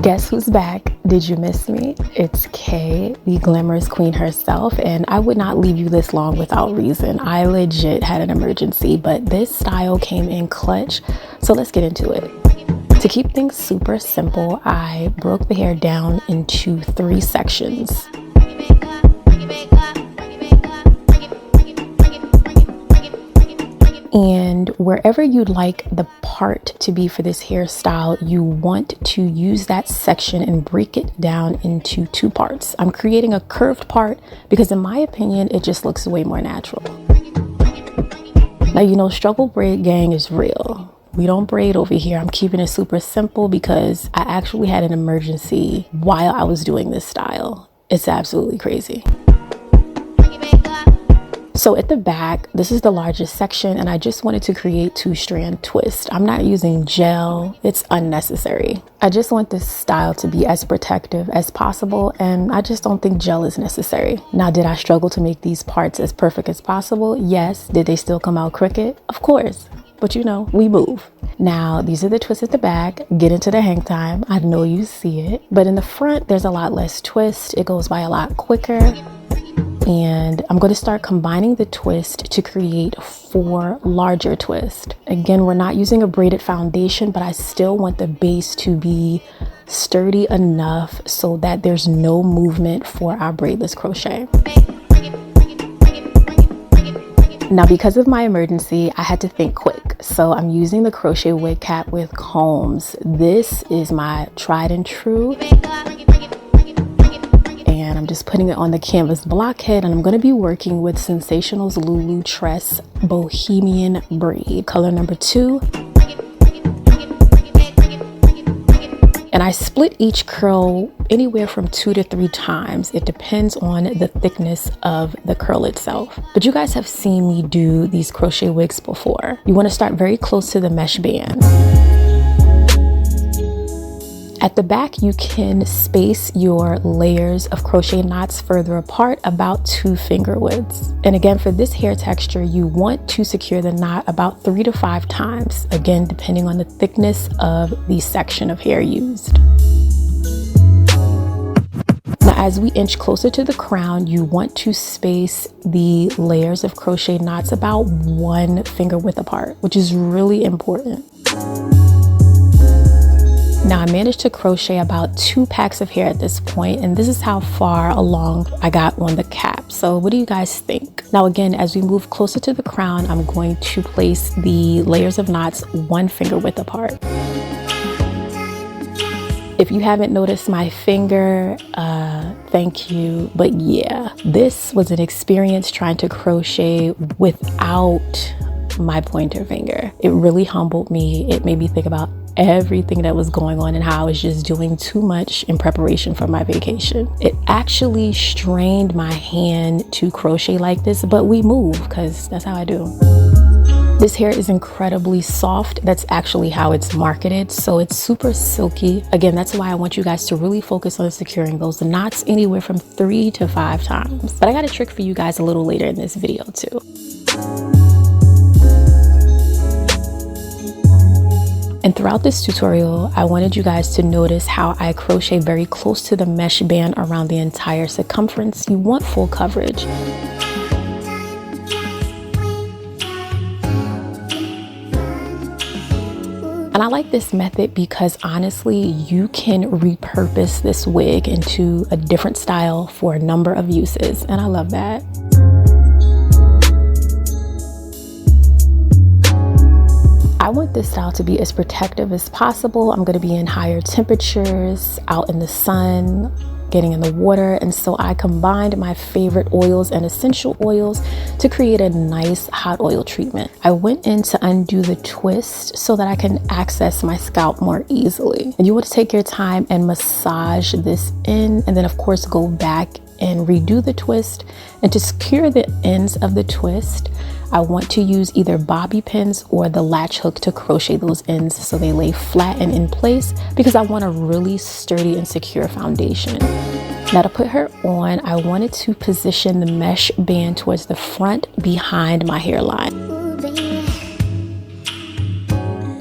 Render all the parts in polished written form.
Guess who's back? Did you miss me? It's Kay, the glamorous queen herself, and I would not leave you this long without reason. I legit had an emergency, but this style came in clutch, so let's get into it. To keep things super simple, I broke the hair down into 3 sections. And wherever you'd like the part to be for this hairstyle, you want to use that section and break it down into 2 parts. I'm creating a curved part because in my opinion, it just looks way more natural. Now, you know, struggle braid gang is real. We don't braid over here. I'm keeping it super simple because I actually had an emergency while I was doing this style. It's absolutely crazy. So at the back, this is the largest section, and I just wanted to create 2-strand twist. I'm not using gel. It's unnecessary. I just want this style to be as protective as possible, and I just don't think gel is necessary. Now, did I struggle to make these parts as perfect as possible? Yes. Did they still come out crooked? Of course. But you know, we move. Now, these are the twists at the back. Get into the hang time. I know you see it. But in the front, there's a lot less twist. It goes by a lot quicker. And I'm going to start combining the twist to create 4 larger twists. Again, we're not using a braided foundation, but I still want the base to be sturdy enough so that there's no movement for our braidless crochet. Now, because of my emergency, I had to think quick. So I'm using the crochet wig cap with combs. This is my tried and true. And I'm just putting it on the canvas blockhead, and I'm going to be working with Sensational's Lulu Tress Bohemian Braid, color number 2. And I split each curl anywhere from 2 to 3 times. It depends on the thickness of the curl itself. But you guys have seen me do these crochet wigs before. You want to start very close to the mesh band. At the back, you can space your layers of crochet knots further apart, about 2 finger widths. And again, for this hair texture, you want to secure the knot about 3 to 5 times, again, depending on the thickness of the section of hair used. Now, as we inch closer to the crown, you want to space the layers of crochet knots about 1 finger width apart, which is really important. Now, I managed to crochet about 2 packs of hair at this point, and this is how far along I got on the cap. So what do you guys think? Now, again, as we move closer to the crown, I'm going to place the layers of knots 1 finger width apart. If you haven't noticed my finger, thank you. But yeah, this was an experience trying to crochet without my pointer finger. It really humbled me. It made me think about everything that was going on and how I was just doing too much in preparation for my vacation. It actually strained my hand to crochet like this, but we move because that's how I do. This hair is incredibly soft. That's actually how it's marketed. So it's super silky. Again, that's why I want you guys to really focus on securing those knots anywhere from 3 to 5 times. But I got a trick for you guys a little later in this video too. And throughout this tutorial, I wanted you guys to notice how I crochet very close to the mesh band around the entire circumference. You want full coverage. And I like this method because honestly, you can repurpose this wig into a different style for a number of uses. And I love that. I want this style to be as protective as possible. I'm going to be in higher temperatures, out in the sun, getting in the water, and so I combined my favorite oils and essential oils to create a nice hot oil treatment. I went in to undo the twist so that I can access my scalp more easily. And you want to take your time and massage this in, and then of course go back and redo the twist. And to secure the ends of the twist, I want to use either bobby pins or the latch hook to crochet those ends so they lay flat and in place, because I want a really sturdy and secure foundation. Now, to put her on, I wanted to position the mesh band towards the front behind my hairline.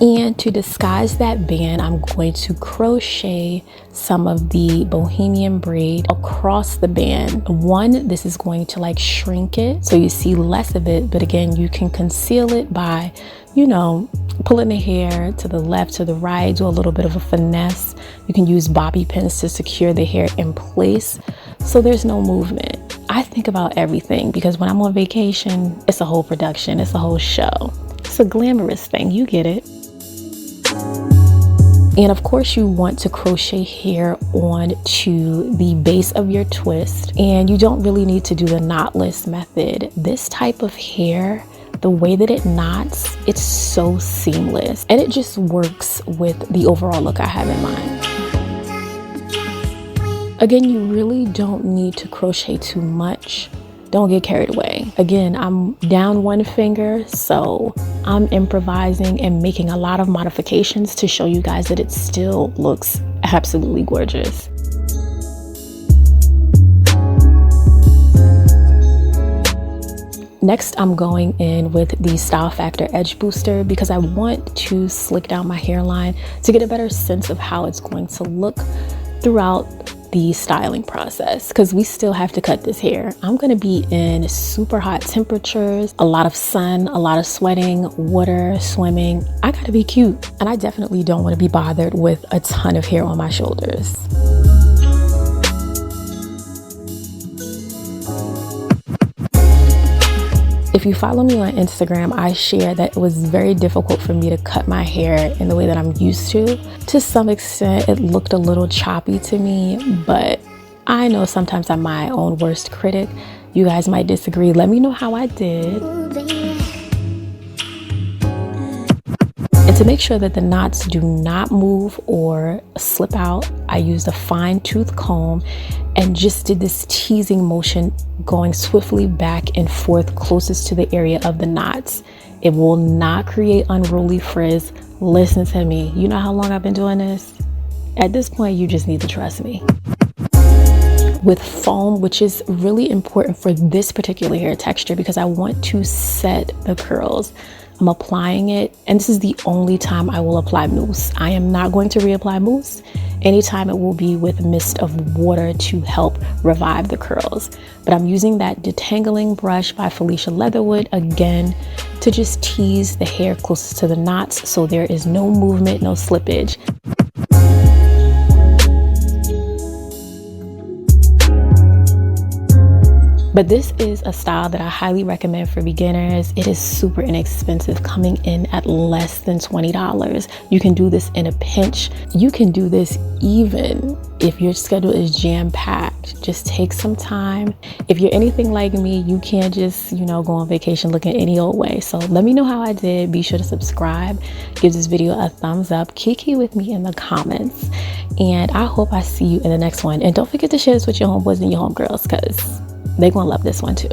And to disguise that band, I'm going to crochet some of the bohemian braid across the band. One, this is going to like shrink it so you see less of it, but again, you can conceal it by, you know, pulling the hair to the left, to the right, do a little bit of a finesse. You can use bobby pins to secure the hair in place so there's no movement. I think about everything because when I'm on vacation, it's a whole production, it's a whole show. It's a glamorous thing, you get it. And of course you want to crochet hair onto the base of your twist, and you don't really need to do the knotless method. This type of hair, the way that it knots, it's so seamless and it just works with the overall look I have in mind. Again, you really don't need to crochet too much. Don't get carried away. Again, I'm down one finger, so I'm improvising and making a lot of modifications to show you guys that it still looks absolutely gorgeous. Next, I'm going in with the Style Factor Edge Booster because I want to slick down my hairline to get a better sense of how it's going to look throughout the styling process, because we still have to cut this hair. I'm going to be in super hot temperatures, a lot of sun, a lot of sweating, water, swimming. I gotta be cute, and I definitely don't want to be bothered with a ton of hair on my shoulders. If you follow me on Instagram, I share that it was very difficult for me to cut my hair in the way that I'm used to. To some extent, it looked a little choppy to me, but I know sometimes I'm my own worst critic. You guys might disagree. Let me know how I did. And to make sure that the knots do not move or slip out, I used a fine tooth comb and just did this teasing motion, going swiftly back and forth closest to the area of the knots. It will not create unruly frizz. Listen to me. You know how long I've been doing this? At this point, you just need to trust me. With foam, which is really important for this particular hair texture because I want to set the curls. I'm applying it, and this is the only time I will apply mousse. I am not going to reapply mousse. Anytime it will be with mist of water to help revive the curls. But I'm using that detangling brush by Felicia Leatherwood again to just tease the hair closest to the knots so there is no movement, no slippage. But this is a style that I highly recommend for beginners. It is super inexpensive, coming in at less than $20. You can do this in a pinch. You can do this even if your schedule is jam-packed. Just take some time. If you're anything like me, you can't just, you know, go on vacation looking any old way. So let me know how I did. Be sure to subscribe. Give this video a thumbs up. Kiki with me in the comments. And I hope I see you in the next one. And don't forget to share this with your homeboys and your homegirls because they're gonna love this one too.